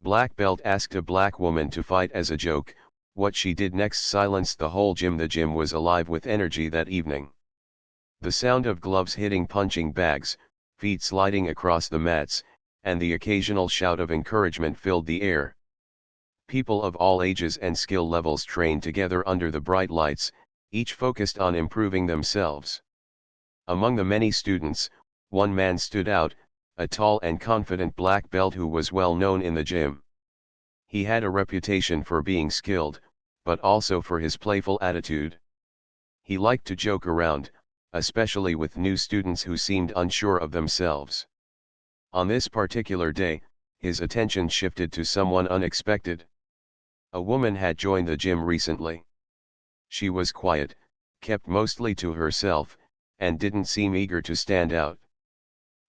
Black belt asked a black woman to fight as a joke. What she did next silenced the whole gym. The gym was alive with energy that evening. The sound of gloves hitting punching bags, feet sliding across the mats, and the occasional shout of encouragement filled the air. People of all ages and skill levels trained together under the bright lights, each focused on improving themselves. Among the many students, one man stood out, a tall and confident black belt who was well known in the gym. He had a reputation for being skilled, but also for his playful attitude. He liked to joke around, especially with new students who seemed unsure of themselves. On this particular day, his attention shifted to someone unexpected. A woman had joined the gym recently. She was quiet, kept mostly to herself, and didn't seem eager to stand out.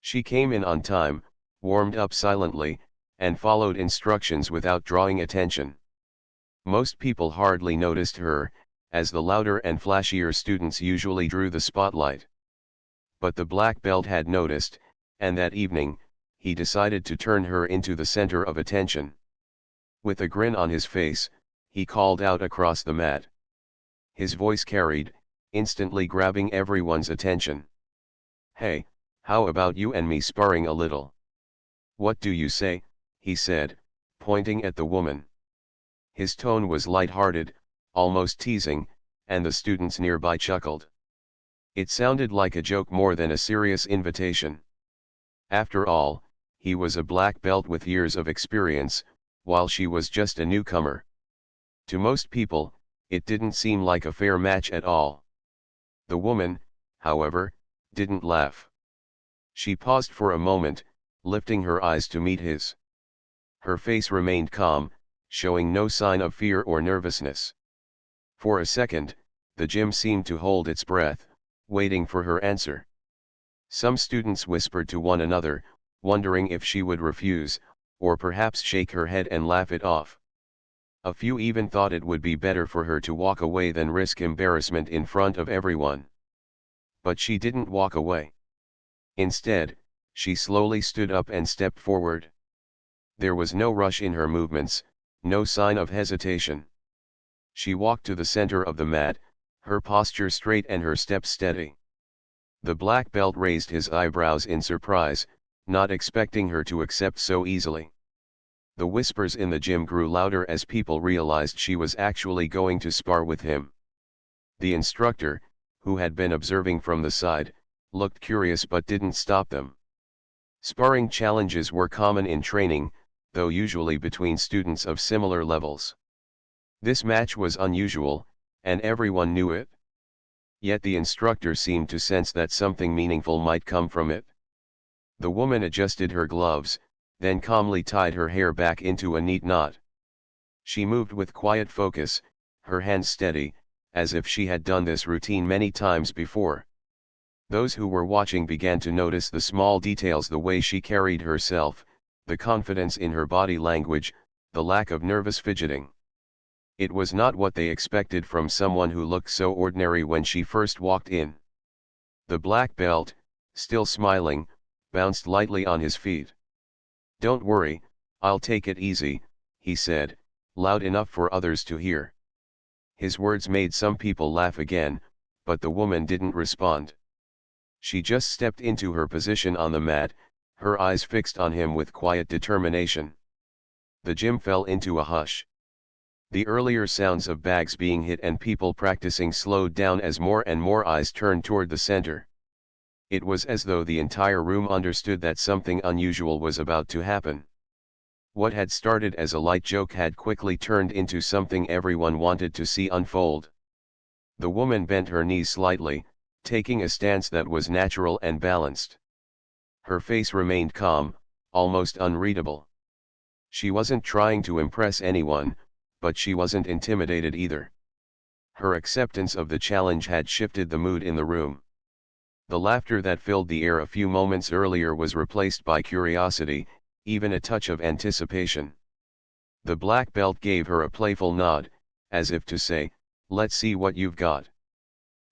She came in on time, warmed up silently, and followed instructions without drawing attention. Most people hardly noticed her, as the louder and flashier students usually drew the spotlight. But the black belt had noticed, and that evening, he decided to turn her into the center of attention. With a grin on his face, he called out across the mat. His voice carried, instantly grabbing everyone's attention. "Hey, how about you and me sparring a little? What do you say?" he said, pointing at the woman. His tone was light-hearted, almost teasing, and the students nearby chuckled. It sounded like a joke more than a serious invitation. After all, he was a black belt with years of experience, while she was just a newcomer. To most people, it didn't seem like a fair match at all. The woman, however, didn't laugh. She paused for a moment, lifting her eyes to meet his. Her face remained calm, showing no sign of fear or nervousness. For a second, the gym seemed to hold its breath, waiting for her answer. Some students whispered to one another, wondering if she would refuse, or perhaps shake her head and laugh it off. A few even thought it would be better for her to walk away than risk embarrassment in front of everyone. But she didn't walk away. Instead, she slowly stood up and stepped forward. There was no rush in her movements, no sign of hesitation. She walked to the center of the mat, her posture straight and her steps steady. The black belt raised his eyebrows in surprise, not expecting her to accept so easily. The whispers in the gym grew louder as people realized she was actually going to spar with him. The instructor, who had been observing from the side, looked curious but didn't stop them. Sparring challenges were common in training, though usually between students of similar levels. This match was unusual, and everyone knew it. Yet the instructor seemed to sense that something meaningful might come from it. The woman adjusted her gloves, then calmly tied her hair back into a neat knot. She moved with quiet focus, her hands steady, as if she had done this routine many times before. Those who were watching began to notice the small details: the way she carried herself, the confidence in her body language, the lack of nervous fidgeting. It was not what they expected from someone who looked so ordinary when she first walked in. The black belt, still smiling, bounced lightly on his feet. "Don't worry, I'll take it easy," he said, loud enough for others to hear. His words made some people laugh again, but the woman didn't respond. She just stepped into her position on the mat, her eyes fixed on him with quiet determination. The gym fell into a hush. The earlier sounds of bags being hit and people practicing slowed down as more and more eyes turned toward the center. It was as though the entire room understood that something unusual was about to happen. What had started as a light joke had quickly turned into something everyone wanted to see unfold. The woman bent her knees slightly, taking a stance that was natural and balanced. Her face remained calm, almost unreadable. She wasn't trying to impress anyone, but she wasn't intimidated either. Her acceptance of the challenge had shifted the mood in the room. The laughter that filled the air a few moments earlier was replaced by curiosity, even a touch of anticipation. The black belt gave her a playful nod, as if to say, "Let's see what you've got."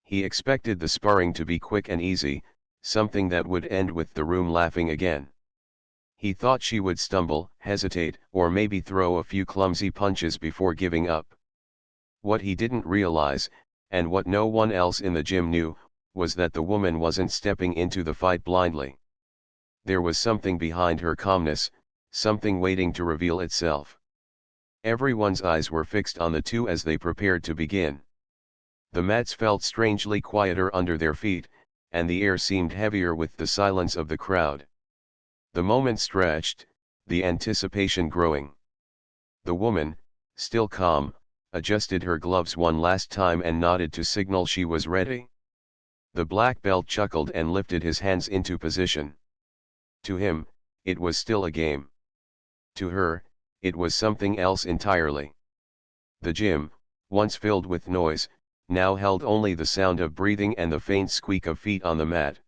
He expected the sparring to be quick and easy, something that would end with the room laughing again. He thought she would stumble, hesitate, or maybe throw a few clumsy punches before giving up. What he didn't realize, and what no one else in the gym knew, was that the woman wasn't stepping into the fight blindly. There was something behind her calmness, something waiting to reveal itself. Everyone's eyes were fixed on the two as they prepared to begin. The mats felt strangely quieter under their feet, and the air seemed heavier with the silence of the crowd. The moment stretched, the anticipation growing. The woman, still calm, adjusted her gloves one last time and nodded to signal she was ready. The black belt chuckled and lifted his hands into position. To him, it was still a game. To her, it was something else entirely. The gym, once filled with noise, now held only the sound of breathing and the faint squeak of feet on the mat.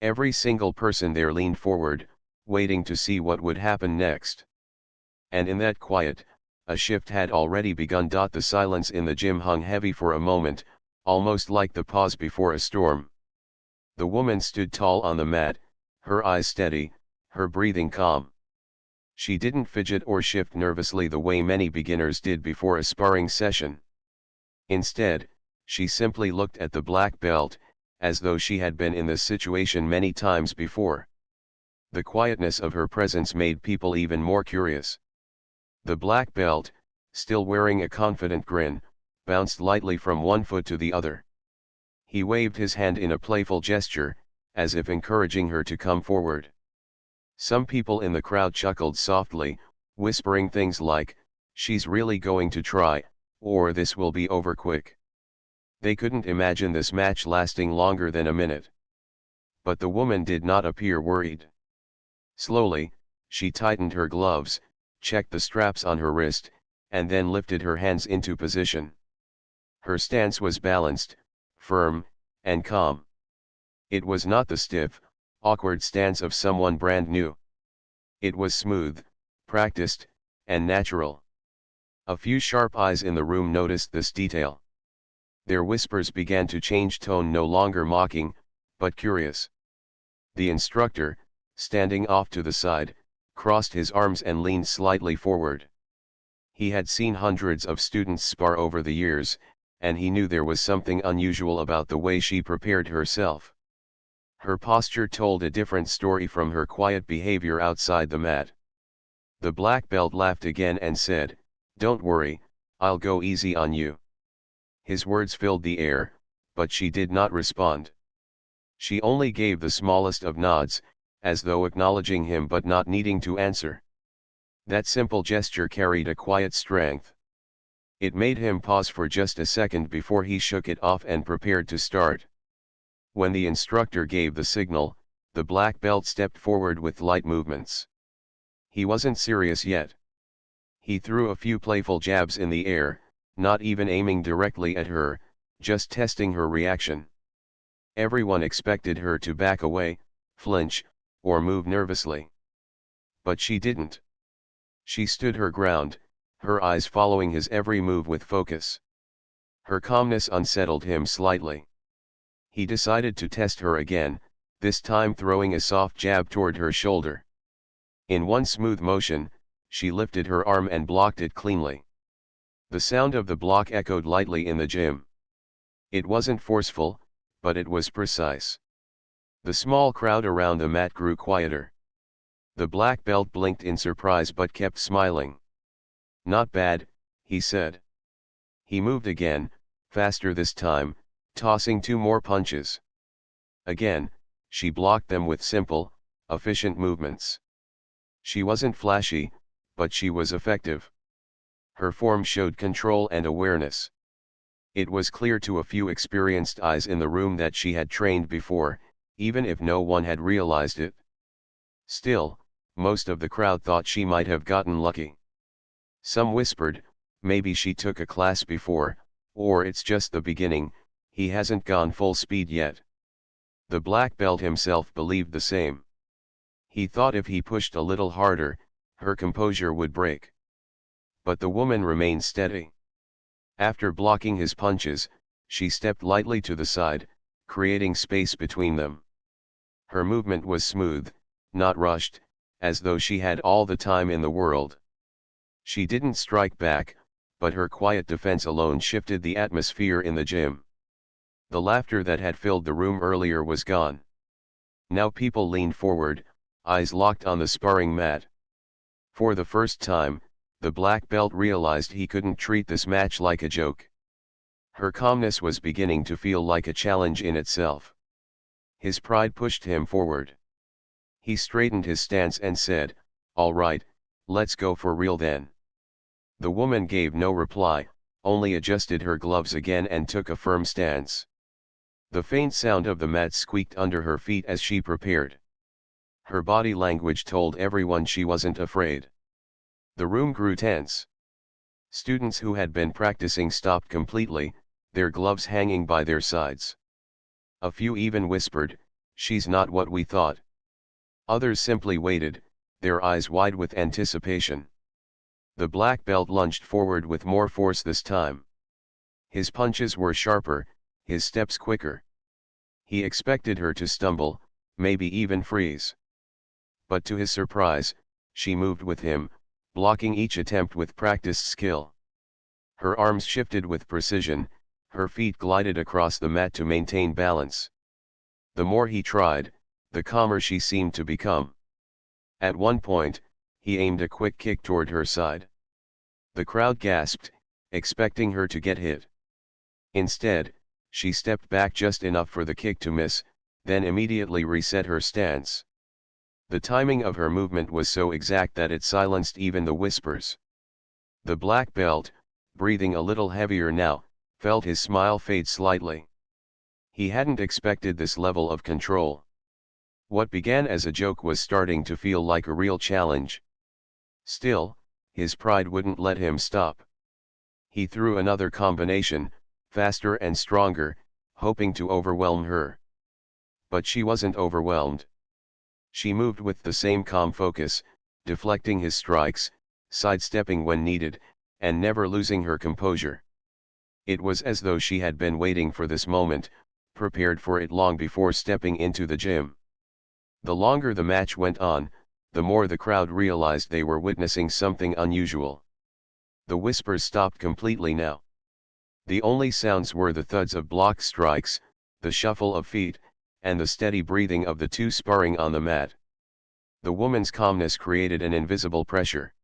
Every single person there leaned forward, waiting to see what would happen next. And in that quiet, a shift had already begun. The silence in the gym hung heavy for a moment, almost like the pause before a storm. The woman stood tall on the mat, her eyes steady, her breathing calm. She didn't fidget or shift nervously the way many beginners did before a sparring session. Instead, she simply looked at the black belt, as though she had been in this situation many times before. The quietness of her presence made people even more curious. The black belt, still wearing a confident grin, bounced lightly from one foot to the other. He waved his hand in a playful gesture, as if encouraging her to come forward. Some people in the crowd chuckled softly, whispering things like, "She's really going to try," or "This will be over quick." They couldn't imagine this match lasting longer than a minute. But the woman did not appear worried. Slowly, she tightened her gloves, checked the straps on her wrist, and then lifted her hands into position. Her stance was balanced, firm, and calm. It was not the stiff, awkward stance of someone brand new. It was smooth, practiced, and natural. A few sharp eyes in the room noticed this detail. Their whispers began to change tone, no longer mocking, but curious. The instructor, standing off to the side, crossed his arms and leaned slightly forward. He had seen hundreds of students spar over the years, and he knew there was something unusual about the way she prepared herself. Her posture told a different story from her quiet behavior outside the mat. The black belt laughed again and said, "Don't worry, I'll go easy on you." His words filled the air, but she did not respond. She only gave the smallest of nods, as though acknowledging him but not needing to answer. That simple gesture carried a quiet strength. It made him pause for just a second before he shook it off and prepared to start. When the instructor gave the signal, the black belt stepped forward with light movements. He wasn't serious yet. He threw a few playful jabs in the air, not even aiming directly at her, just testing her reaction. Everyone expected her to back away, flinch, or move nervously. But she didn't. She stood her ground, her eyes following his every move with focus. Her calmness unsettled him slightly. He decided to test her again, this time throwing a soft jab toward her shoulder. In one smooth motion, she lifted her arm and blocked it cleanly. The sound of the block echoed lightly in the gym. It wasn't forceful, but it was precise. The small crowd around the mat grew quieter. The black belt blinked in surprise but kept smiling. "Not bad," he said. He moved again, faster this time, tossing 2 more punches. Again, she blocked them with simple, efficient movements. She wasn't flashy, but she was effective. Her form showed control and awareness. It was clear to a few experienced eyes in the room that she had trained before, even if no one had realized it. Still, most of the crowd thought she might have gotten lucky. Some whispered, "Maybe she took a class before, or it's just the beginning, he hasn't gone full speed yet." The black belt himself believed the same. He thought if he pushed a little harder, her composure would break. But the woman remained steady. After blocking his punches, she stepped lightly to the side, creating space between them. Her movement was smooth, not rushed, as though she had all the time in the world. She didn't strike back, but her quiet defense alone shifted the atmosphere in the gym. The laughter that had filled the room earlier was gone. Now people leaned forward, eyes locked on the sparring mat. For the first time, the black belt realized he couldn't treat this match like a joke. Her calmness was beginning to feel like a challenge in itself. His pride pushed him forward. He straightened his stance and said, "All right, let's go for real then." The woman gave no reply, only adjusted her gloves again and took a firm stance. The faint sound of the mat squeaked under her feet as she prepared. Her body language told everyone she wasn't afraid. The room grew tense. Students who had been practicing stopped completely, their gloves hanging by their sides. A few even whispered, "She's not what we thought." Others simply waited, their eyes wide with anticipation. The black belt lunged forward with more force this time. His punches were sharper, his steps quicker. He expected her to stumble, maybe even freeze. But to his surprise, she moved with him, blocking each attempt with practiced skill. Her arms shifted with precision, her feet glided across the mat to maintain balance. The more he tried, the calmer she seemed to become. At one point, he aimed a quick kick toward her side. The crowd gasped, expecting her to get hit. Instead, she stepped back just enough for the kick to miss, then immediately reset her stance. The timing of her movement was so exact that it silenced even the whispers. The black belt, breathing a little heavier now, felt his smile fade slightly. He hadn't expected this level of control. What began as a joke was starting to feel like a real challenge. Still, his pride wouldn't let him stop. He threw another combination, faster and stronger, hoping to overwhelm her. But she wasn't overwhelmed. She moved with the same calm focus, deflecting his strikes, sidestepping when needed, and never losing her composure. It was as though she had been waiting for this moment, prepared for it long before stepping into the gym. The longer the match went on, the more the crowd realized they were witnessing something unusual. The whispers stopped completely now. The only sounds were the thuds of block strikes, the shuffle of feet, and the steady breathing of the two sparring on the mat. The woman's calmness created an invisible pressure.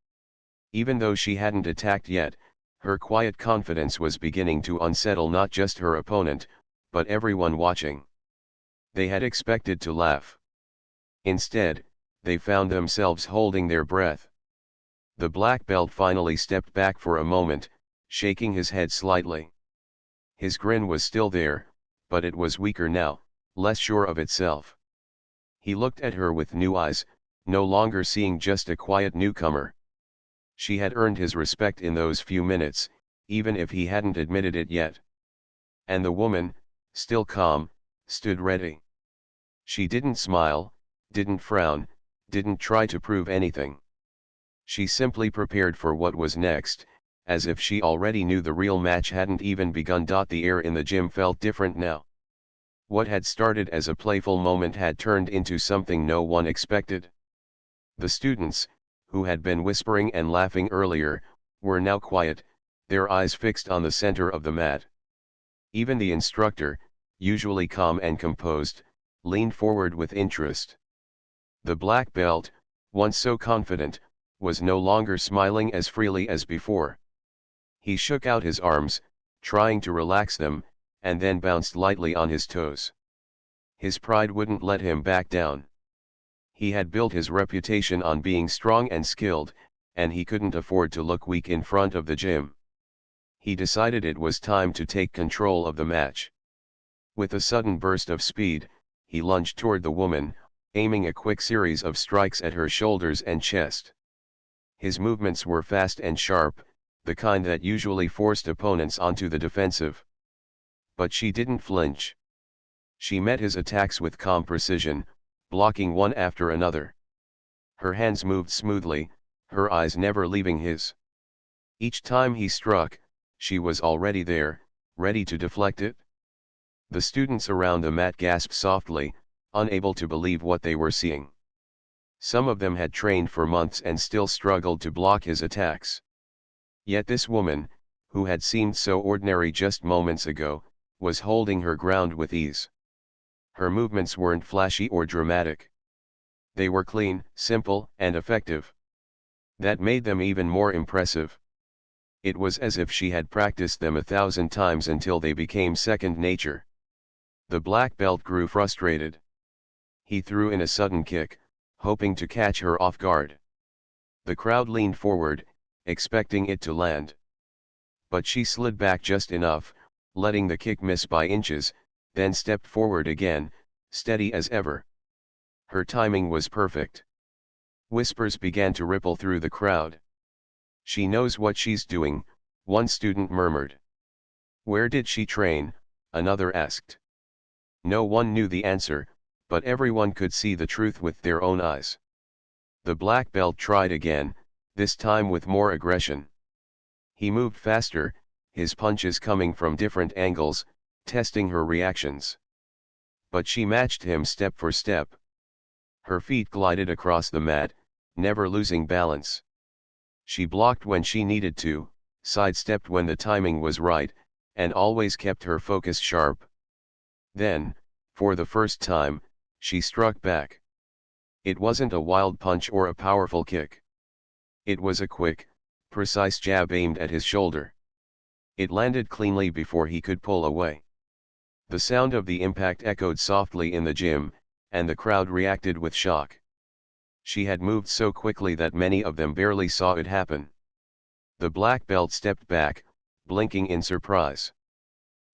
Even though she hadn't attacked yet, her quiet confidence was beginning to unsettle not just her opponent, but everyone watching. They had expected to laugh. Instead, they found themselves holding their breath. The black belt finally stepped back for a moment, shaking his head slightly. His grin was still there, but it was weaker now, less sure of itself. He looked at her with new eyes, no longer seeing just a quiet newcomer. She had earned his respect in those few minutes, even if he hadn't admitted it yet. And the woman, still calm, stood ready. She didn't smile, didn't frown, didn't try to prove anything. She simply prepared for what was next, as if she already knew the real match hadn't even begun. The air in the gym felt different now. What had started as a playful moment had turned into something no one expected. The students, who had been whispering and laughing earlier, were now quiet, their eyes fixed on the center of the mat. Even the instructor, usually calm and composed, leaned forward with interest. The black belt, once so confident, was no longer smiling as freely as before. He shook out his arms, trying to relax them, and then bounced lightly on his toes. His pride wouldn't let him back down. He had built his reputation on being strong and skilled, and he couldn't afford to look weak in front of the gym. He decided it was time to take control of the match. With a sudden burst of speed, he lunged toward the woman, aiming a quick series of strikes at her shoulders and chest. His movements were fast and sharp, the kind that usually forced opponents onto the defensive. But she didn't flinch. She met his attacks with calm precision, blocking one after another. Her hands moved smoothly, her eyes never leaving his. Each time he struck, she was already there, ready to deflect it. The students around the mat gasped softly, unable to believe what they were seeing. Some of them had trained for months and still struggled to block his attacks. Yet this woman, who had seemed so ordinary just moments ago, was holding her ground with ease. Her movements weren't flashy or dramatic. They were clean, simple, and effective. That made them even more impressive. It was as if she had practiced them 1,000 times until they became second nature. The black belt grew frustrated. He threw in a sudden kick, hoping to catch her off guard. The crowd leaned forward, expecting it to land. But she slid back just enough, letting the kick miss by inches, then stepped forward again, steady as ever. Her timing was perfect. Whispers began to ripple through the crowd. "She knows what she's doing," one student murmured. "Where did she train?" another asked. No one knew the answer, but everyone could see the truth with their own eyes. The black belt tried again, this time with more aggression. He moved faster, his punches coming from different angles, testing her reactions. But she matched him step for step. Her feet glided across the mat, never losing balance. She blocked when she needed to, sidestepped when the timing was right, and always kept her focus sharp. Then, for the first time, she struck back. It wasn't a wild punch or a powerful kick. It was a quick, precise jab aimed at his shoulder. It landed cleanly before he could pull away. The sound of the impact echoed softly in the gym, and the crowd reacted with shock. She had moved so quickly that many of them barely saw it happen. The black belt stepped back, blinking in surprise.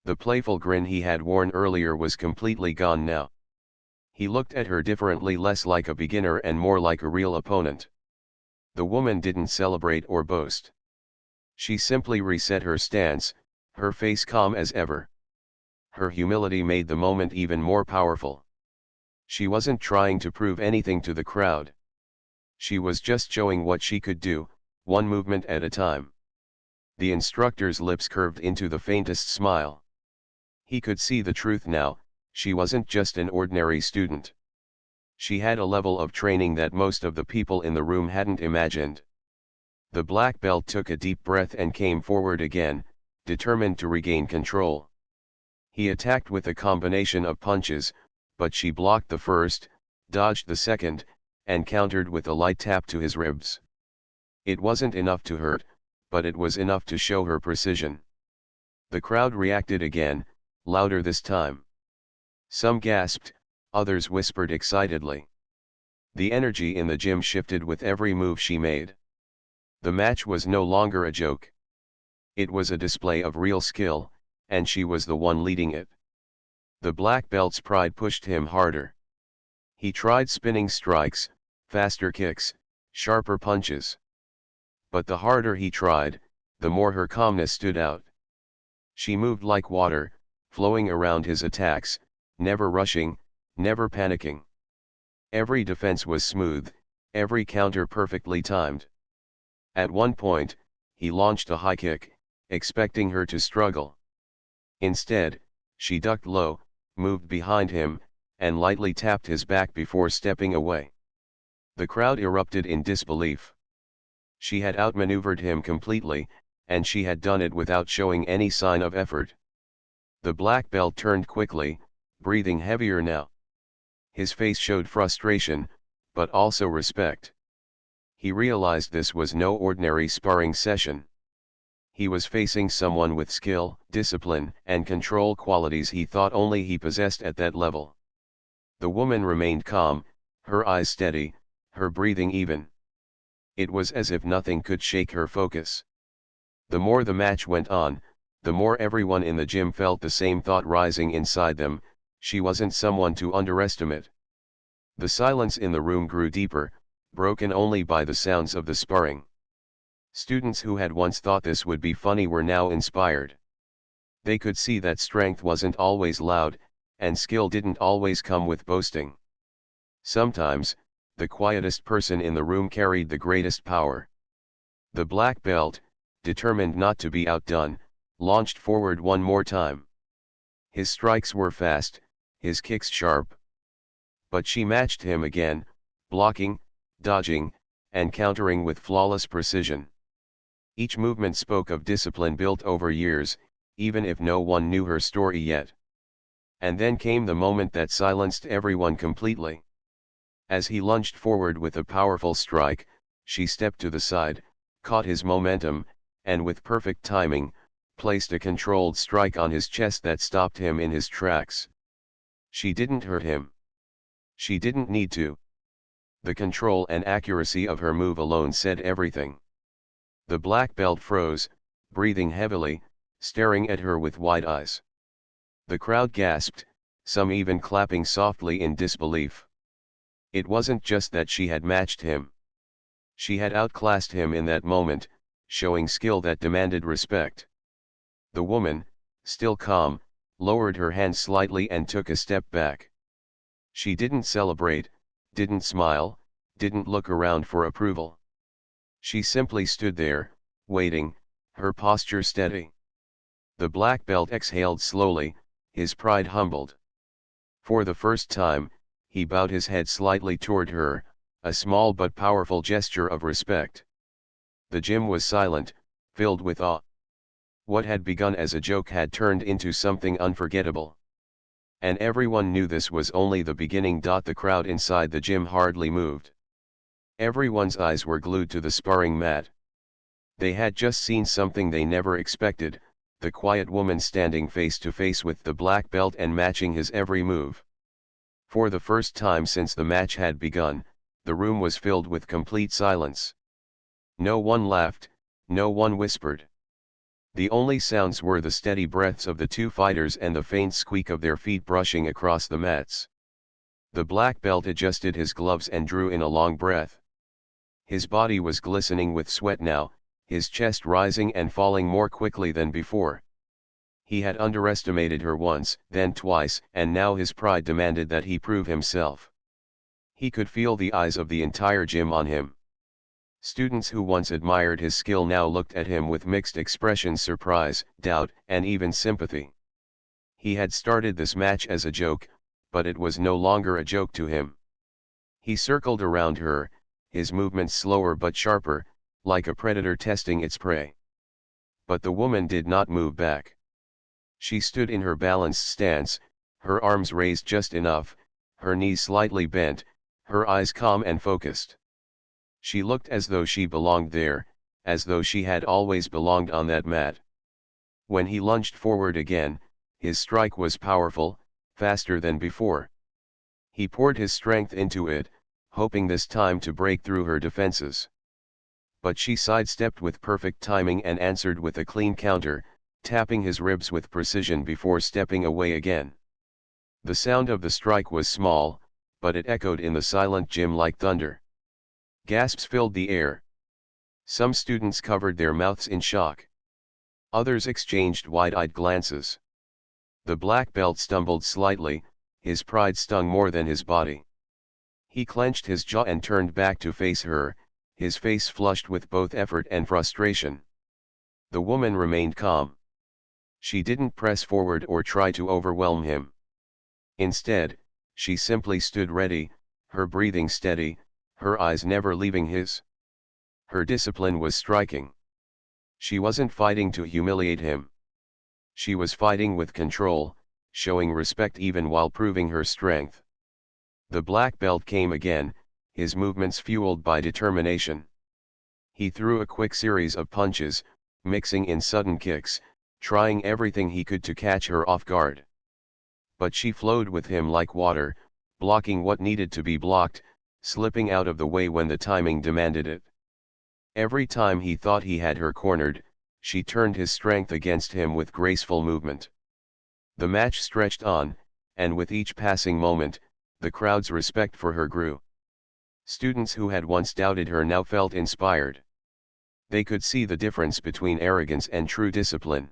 The playful grin he had worn earlier was completely gone now. He looked at her differently, less like a beginner and more like a real opponent. The woman didn't celebrate or boast. She simply reset her stance, her face calm as ever. Her humility made the moment even more powerful. She wasn't trying to prove anything to the crowd. She was just showing what she could do, one movement at a time. The instructor's lips curved into the faintest smile. He could see the truth now, she wasn't just an ordinary student. She had a level of training that most of the people in the room hadn't imagined. The black belt took a deep breath and came forward again, determined to regain control. He attacked with a combination of punches, but she blocked the first, dodged the second, and countered with a light tap to his ribs. It wasn't enough to hurt, but it was enough to show her precision. The crowd reacted again, louder this time. Some gasped, others whispered excitedly. The energy in the gym shifted with every move she made. The match was no longer a joke. It was a display of real skill, and she was the one leading it. The black belt's pride pushed him harder. He tried spinning strikes, faster kicks, sharper punches. But the harder he tried, the more her calmness stood out. She moved like water, flowing around his attacks, never rushing, never panicking. Every defense was smooth, every counter perfectly timed. At one point, he launched a high kick, expecting her to struggle. Instead, she ducked low, moved behind him, and lightly tapped his back before stepping away. The crowd erupted in disbelief. She had outmaneuvered him completely, and she had done it without showing any sign of effort. The black belt turned quickly, breathing heavier now. His face showed frustration, but also respect. He realized this was no ordinary sparring session. He was facing someone with skill, discipline, and control qualities he thought only he possessed at that level. The woman remained calm, her eyes steady, her breathing even. It was as if nothing could shake her focus. The more the match went on, the more everyone in the gym felt the same thought rising inside them: she wasn't someone to underestimate. The silence in the room grew deeper, broken only by the sounds of the sparring. Students who had once thought this would be funny were now inspired. They could see that strength wasn't always loud, and skill didn't always come with boasting. Sometimes, the quietest person in the room carried the greatest power. The black belt, determined not to be outdone, launched forward one more time. His strikes were fast, his kicks sharp. But she matched him again, blocking, dodging, and countering with flawless precision. Each movement spoke of discipline built over years, even if no one knew her story yet. And then came the moment that silenced everyone completely. As he lunged forward with a powerful strike, she stepped to the side, caught his momentum, and with perfect timing, placed a controlled strike on his chest that stopped him in his tracks. She didn't hurt him. She didn't need to. The control and accuracy of her move alone said everything. The black belt froze, breathing heavily, staring at her with wide eyes. The crowd gasped, some even clapping softly in disbelief. It wasn't just that she had matched him. She had outclassed him in that moment, showing skill that demanded respect. The woman, still calm, lowered her hand slightly and took a step back. She didn't celebrate, didn't smile, didn't look around for approval. She simply stood there, waiting, her posture steady. The black belt exhaled slowly, his pride humbled. For the first time, he bowed his head slightly toward her, a small but powerful gesture of respect. The gym was silent, filled with awe. What had begun as a joke had turned into something unforgettable. And everyone knew this was only the beginning. The crowd inside the gym hardly moved. Everyone's eyes were glued to the sparring mat. They had just seen something they never expected, the quiet woman standing face to face with the black belt and matching his every move. For the first time since the match had begun, the room was filled with complete silence. No one laughed, no one whispered. The only sounds were the steady breaths of the two fighters and the faint squeak of their feet brushing across the mats. The black belt adjusted his gloves and drew in a long breath. His body was glistening with sweat now, his chest rising and falling more quickly than before. He had underestimated her once, then twice, and now his pride demanded that he prove himself. He could feel the eyes of the entire gym on him. Students who once admired his skill now looked at him with mixed expressions: surprise, doubt, and even sympathy. He had started this match as a joke, but it was no longer a joke to him. He circled around her, his movements slower but sharper, like a predator testing its prey. But the woman did not move back. She stood in her balanced stance, her arms raised just enough, her knees slightly bent, her eyes calm and focused. She looked as though she belonged there, as though she had always belonged on that mat. When he lunged forward again, his strike was powerful, faster than before. He poured his strength into it, hoping this time to break through her defenses. But she sidestepped with perfect timing and answered with a clean counter, tapping his ribs with precision before stepping away again. The sound of the strike was small, but it echoed in the silent gym like thunder. Gasps filled the air. Some students covered their mouths in shock. Others exchanged wide-eyed glances. The black belt stumbled slightly, his pride stung more than his body. He clenched his jaw and turned back to face her, his face flushed with both effort and frustration. The woman remained calm. She didn't press forward or try to overwhelm him. Instead, she simply stood ready, her breathing steady, her eyes never leaving his. Her discipline was striking. She wasn't fighting to humiliate him. She was fighting with control, showing respect even while proving her strength. The black belt came again, his movements fueled by determination. He threw a quick series of punches, mixing in sudden kicks, trying everything he could to catch her off guard. But she flowed with him like water, blocking what needed to be blocked, slipping out of the way when the timing demanded it. Every time he thought he had her cornered, she turned his strength against him with graceful movement. The match stretched on, and with each passing moment, the crowd's respect for her grew. Students who had once doubted her now felt inspired. They could see the difference between arrogance and true discipline.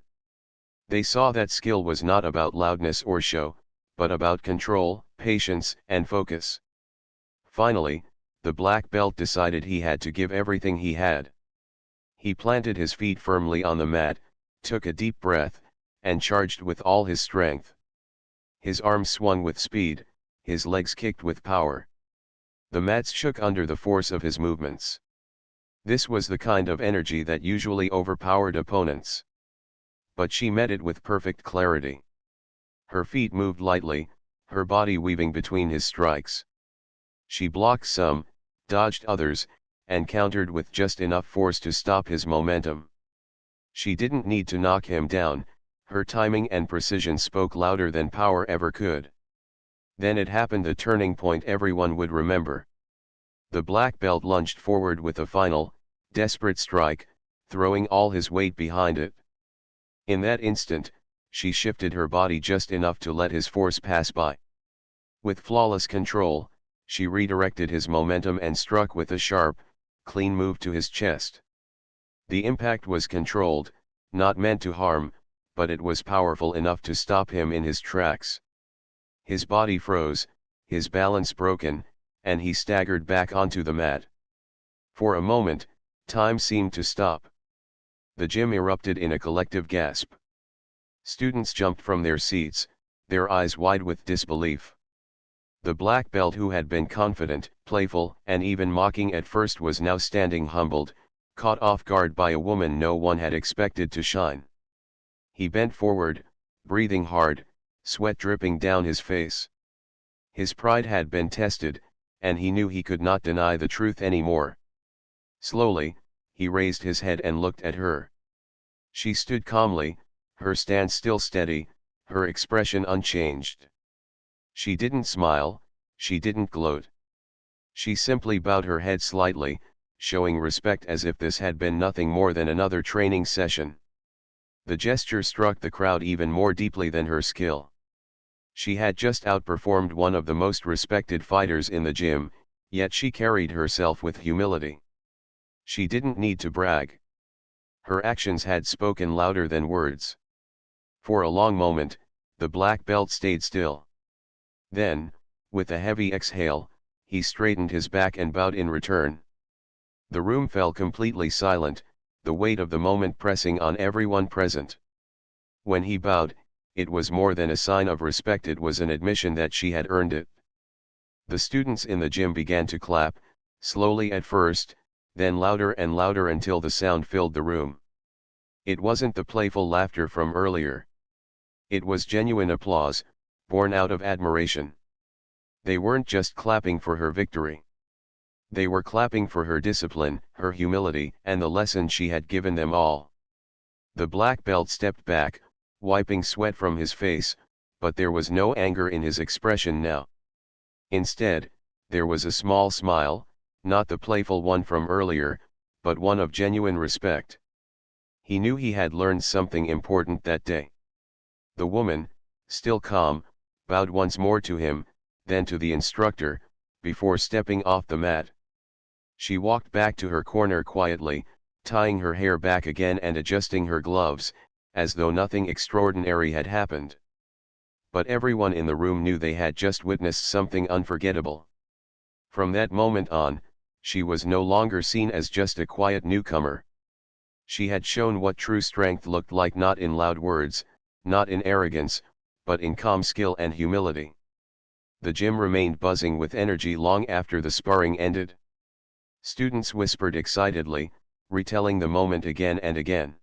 They saw that skill was not about loudness or show, but about control, patience, and focus. Finally, the black belt decided he had to give everything he had. He planted his feet firmly on the mat, took a deep breath, and charged with all his strength. His arms swung with speed, his legs kicked with power. The mats shook under the force of his movements. This was the kind of energy that usually overpowered opponents. But she met it with perfect clarity. Her feet moved lightly, her body weaving between his strikes. She blocked some, dodged others, and countered with just enough force to stop his momentum. She didn't need to knock him down, her timing and precision spoke louder than power ever could. Then it happened, the turning point everyone would remember. The black belt lunged forward with a final, desperate strike, throwing all his weight behind it. In that instant, she shifted her body just enough to let his force pass by. With flawless control, she redirected his momentum and struck with a sharp, clean move to his chest. The impact was controlled, not meant to harm, but it was powerful enough to stop him in his tracks. His body froze, his balance broken, and he staggered back onto the mat. For a moment, time seemed to stop. The gym erupted in a collective gasp. Students jumped from their seats, their eyes wide with disbelief. The black belt, who had been confident, playful, and even mocking at first, was now standing humbled, caught off guard by a woman no one had expected to shine. He bent forward, breathing hard, sweat dripping down his face. His pride had been tested, and he knew he could not deny the truth anymore. Slowly, he raised his head and looked at her. She stood calmly, her stance still steady, her expression unchanged. She didn't smile, she didn't gloat. She simply bowed her head slightly, showing respect as if this had been nothing more than another training session. The gesture struck the crowd even more deeply than her skill. She had just outperformed one of the most respected fighters in the gym, yet she carried herself with humility. She didn't need to brag. Her actions had spoken louder than words. For a long moment, the black belt stayed still. Then, with a heavy exhale, he straightened his back and bowed in return. The room fell completely silent, the weight of the moment pressing on everyone present. When he bowed, it was more than a sign of respect, it was an admission that she had earned it. The students in the gym began to clap, slowly at first, then louder and louder until the sound filled the room. It wasn't the playful laughter from earlier. It was genuine applause, born out of admiration. They weren't just clapping for her victory. They were clapping for her discipline, her humility, and the lesson she had given them all. The black belt stepped back, wiping sweat from his face, but there was no anger in his expression now. Instead, there was a small smile, not the playful one from earlier, but one of genuine respect. He knew he had learned something important that day. The woman, still calm, bowed once more to him, then to the instructor, before stepping off the mat. She walked back to her corner quietly, tying her hair back again and adjusting her gloves, as though nothing extraordinary had happened. But everyone in the room knew they had just witnessed something unforgettable. From that moment on, she was no longer seen as just a quiet newcomer. She had shown what true strength looked like, not in loud words, not in arrogance, but in calm skill and humility. The gym remained buzzing with energy long after the sparring ended. Students whispered excitedly, retelling the moment again and again.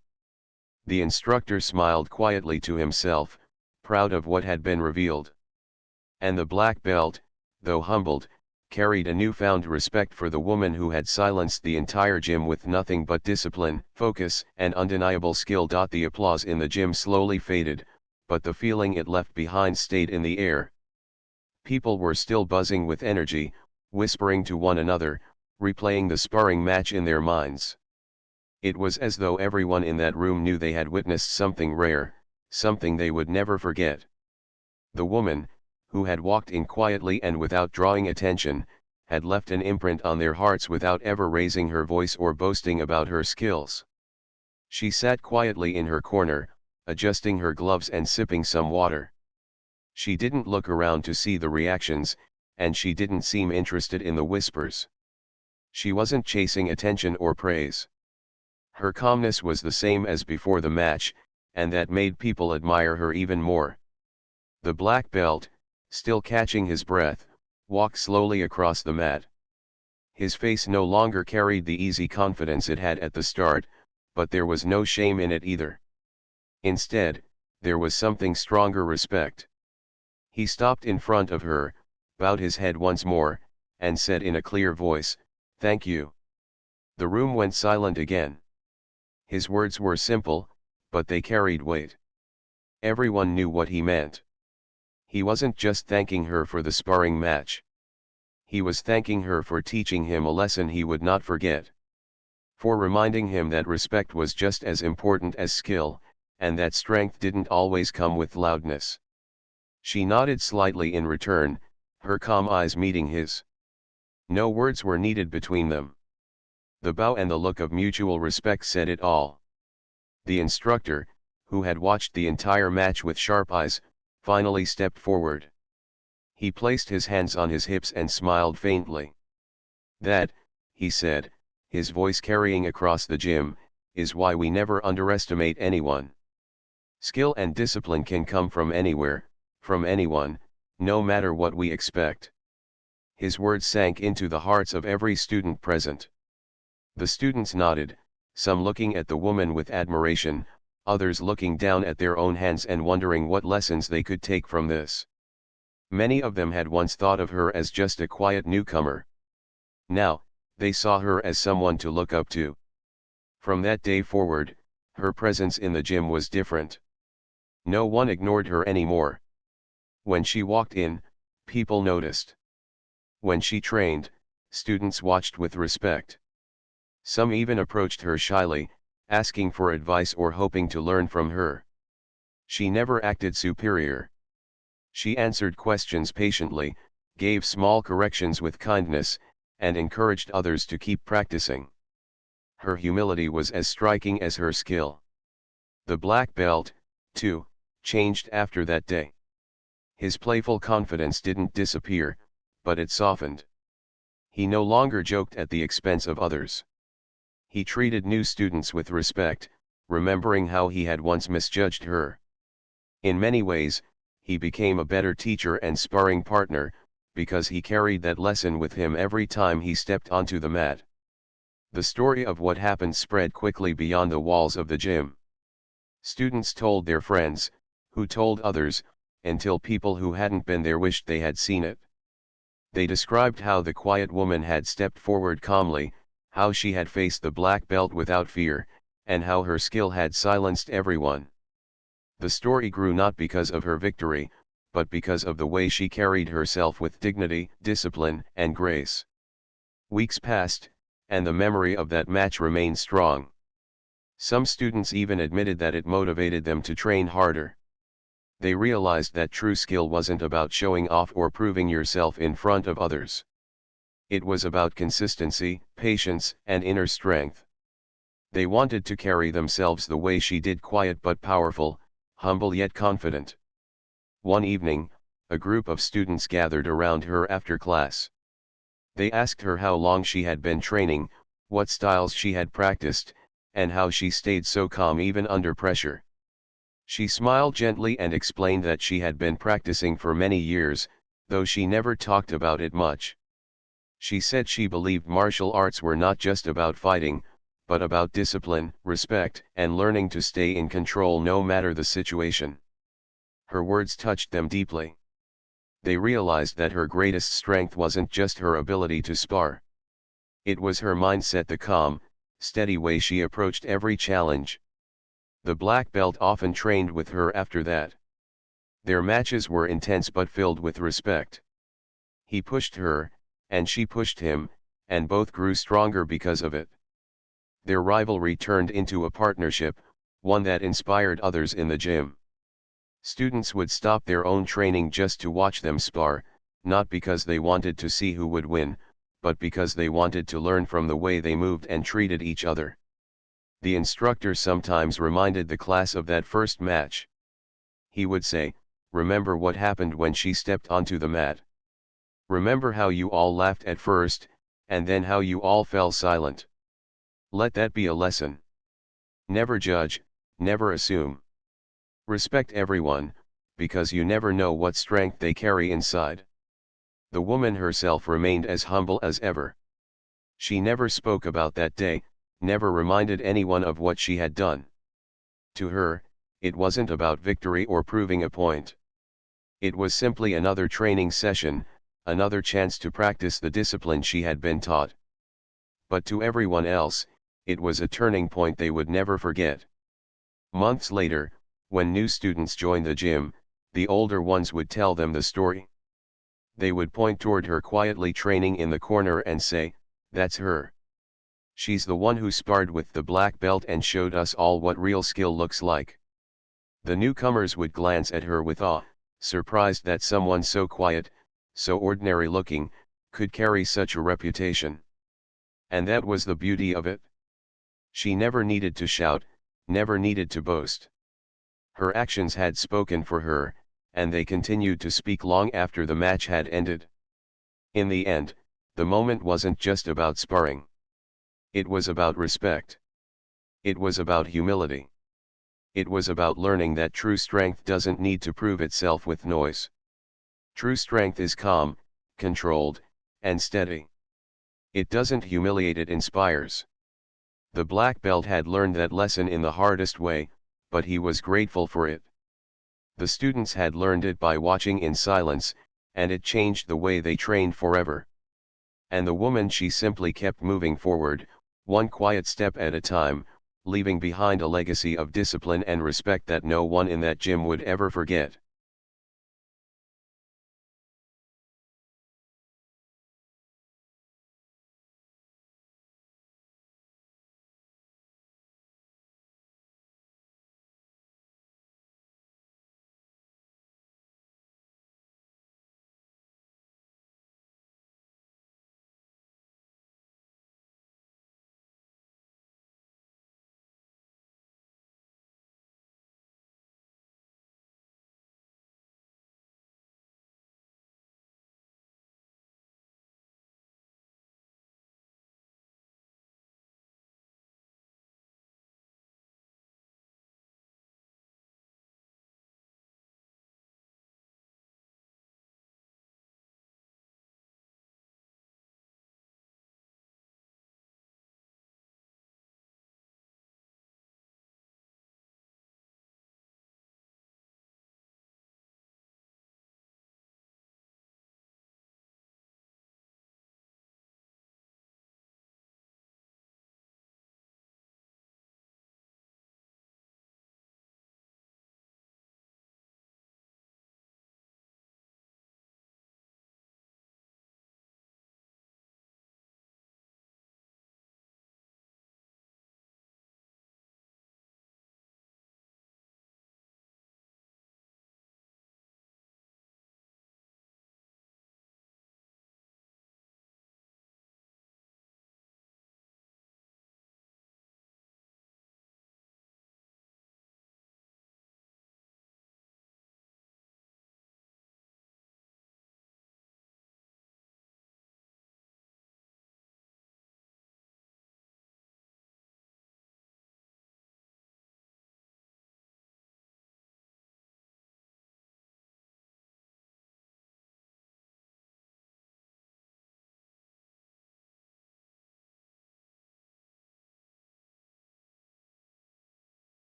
The instructor smiled quietly to himself, proud of what had been revealed. And the black belt, though humbled, carried a newfound respect for the woman who had silenced the entire gym with nothing but discipline, focus, and undeniable skill. The applause in the gym slowly faded, but the feeling it left behind stayed in the air. People were still buzzing with energy, whispering to one another, replaying the sparring match in their minds. It was as though everyone in that room knew they had witnessed something rare, something they would never forget. The woman, who had walked in quietly and without drawing attention, had left an imprint on their hearts without ever raising her voice or boasting about her skills. She sat quietly in her corner, adjusting her gloves and sipping some water. She didn't look around to see the reactions, and she didn't seem interested in the whispers. She wasn't chasing attention or praise. Her calmness was the same as before the match, and that made people admire her even more. The black belt, still catching his breath, walked slowly across the mat. His face no longer carried the easy confidence it had at the start, but there was no shame in it either. Instead, there was something stronger: respect. He stopped in front of her, bowed his head once more, and said in a clear voice, "Thank you." The room went silent again. His words were simple, but they carried weight. Everyone knew what he meant. He wasn't just thanking her for the sparring match. He was thanking her for teaching him a lesson he would not forget. For reminding him that respect was just as important as skill, and that strength didn't always come with loudness. She nodded slightly in return, her calm eyes meeting his. No words were needed between them. The bow and the look of mutual respect said it all. The instructor, who had watched the entire match with sharp eyes, finally stepped forward. He placed his hands on his hips and smiled faintly. "That," he said, his voice carrying across the gym, "is why we never underestimate anyone. Skill and discipline can come from anywhere, from anyone, no matter what we expect." His words sank into the hearts of every student present. The students nodded, some looking at the woman with admiration, others looking down at their own hands and wondering what lessons they could take from this. Many of them had once thought of her as just a quiet newcomer. Now, they saw her as someone to look up to. From that day forward, her presence in the gym was different. No one ignored her anymore. When she walked in, people noticed. When she trained, students watched with respect. Some even approached her shyly, asking for advice or hoping to learn from her. She never acted superior. She answered questions patiently, gave small corrections with kindness, and encouraged others to keep practicing. Her humility was as striking as her skill. The black belt, too, changed after that day. His playful confidence didn't disappear, but it softened. He no longer joked at the expense of others. He treated new students with respect, remembering how he had once misjudged her. In many ways, he became a better teacher and sparring partner, because he carried that lesson with him every time he stepped onto the mat. The story of what happened spread quickly beyond the walls of the gym. Students told their friends, who told others, until people who hadn't been there wished they had seen it. They described how the quiet woman had stepped forward calmly, how she had faced the black belt without fear, and how her skill had silenced everyone. The story grew not because of her victory, but because of the way she carried herself with dignity, discipline, and grace. Weeks passed, and the memory of that match remained strong. Some students even admitted that it motivated them to train harder. They realized that true skill wasn't about showing off or proving yourself in front of others. It was about consistency, patience, and inner strength. They wanted to carry themselves the way she did: quiet but powerful, humble yet confident. One evening, a group of students gathered around her after class. They asked her how long she had been training, what styles she had practiced, and how she stayed so calm even under pressure. She smiled gently and explained that she had been practicing for many years, though she never talked about it much. She said she believed martial arts were not just about fighting, but about discipline, respect, and learning to stay in control no matter the situation. Her words touched them deeply. They realized that her greatest strength wasn't just her ability to spar. It was her mindset, the calm, steady way she approached every challenge. The black belt often trained with her after that. Their matches were intense but filled with respect. He pushed her, and she pushed him, and both grew stronger because of it. Their rivalry turned into a partnership, one that inspired others in the gym. Students would stop their own training just to watch them spar, not because they wanted to see who would win, but because they wanted to learn from the way they moved and treated each other. The instructor sometimes reminded the class of that first match. He would say, "Remember what happened when she stepped onto the mat. Remember how you all laughed at first, and then how you all fell silent. Let that be a lesson. Never judge, never assume. Respect everyone, because you never know what strength they carry inside." The woman herself remained as humble as ever. She never spoke about that day, never reminded anyone of what she had done. To her, it wasn't about victory or proving a point. It was simply another training session, another chance to practice the discipline she had been taught. But to everyone else, it was a turning point they would never forget. Months later, when new students joined the gym, the older ones would tell them the story. They would point toward her quietly training in the corner and say, "That's her. She's the one who sparred with the black belt and showed us all what real skill looks like." The newcomers would glance at her with awe, surprised that someone so quiet, so ordinary looking, could carry such a reputation. And that was the beauty of it. She never needed to shout, never needed to boast. Her actions had spoken for her, and they continued to speak long after the match had ended. In the end, the moment wasn't just about sparring. It was about respect. It was about humility. It was about learning that true strength doesn't need to prove itself with noise. True strength is calm, controlled, and steady. It doesn't humiliate, it inspires. The black belt had learned that lesson in the hardest way, but he was grateful for it. The students had learned it by watching in silence, and it changed the way they trained forever. And the woman, she simply kept moving forward, one quiet step at a time, leaving behind a legacy of discipline and respect that no one in that gym would ever forget.